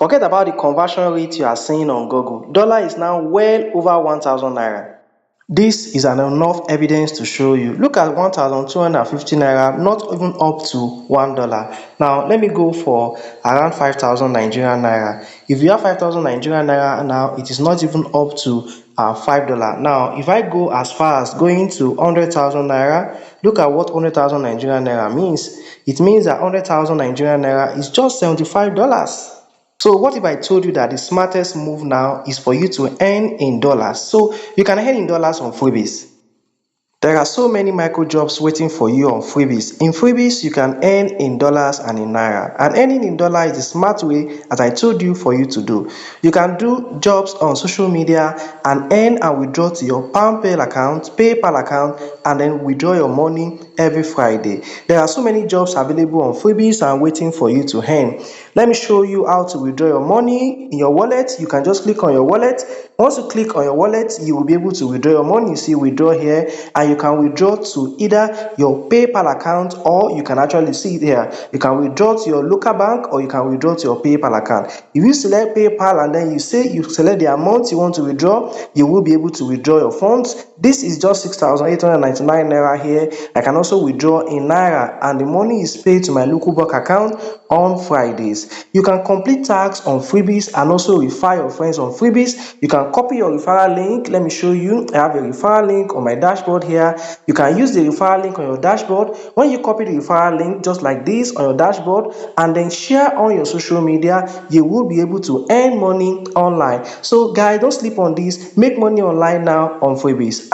Forget about the conversion rate you are seeing on Google. Dollar is now well over 1,000 naira. This is an enough evidence to show you. Look at 1,250 naira, not even up to $1. Now, let me go for around 5,000 Nigerian naira. If you have 5,000 Nigerian naira now, it is not even up to $5. Now, if I go as far as going to 100,000 naira, look at what 100,000 Nigerian naira means. It means that 100,000 Nigerian naira is just $75. So what if I told you that the smartest move now is for you to earn in dollars? So you can earn in dollars on Freebyz. There are so many micro jobs waiting for you on Freebyz. In Freebyz, you can earn in dollars and in naira. And earning in dollar is the smart way, as I told you, for you to do. You can do jobs on social media and earn and withdraw to your PalmPay account, PayPal account, and then withdraw your money every Friday. There are so many jobs available on Freebyz and waiting for you to earn. Let me show you how to withdraw your money in your wallet. You can just click on your wallet. Once you click on your wallet, you will be able to withdraw your money. You see withdraw here, and you can withdraw to either your PayPal account, or you can actually see it here. You can withdraw to your local bank, or you can withdraw to your PayPal account. If you select PayPal and then you select the amount you want to withdraw, you will be able to withdraw your funds. This is just 6,899 naira here. I can also withdraw in naira, and the money is paid to my local bank account on Fridays. You can complete tasks on Freebyz and also refer your friends on Freebyz. You can copy your referral link. Let me show you. I have a referral link on my dashboard here. You can use the referral link on your dashboard. When you copy the referral link just like this on your dashboard and then share on your social media, you will be able to earn money online. So guys, don't sleep on this. Make money online now on Freebyz.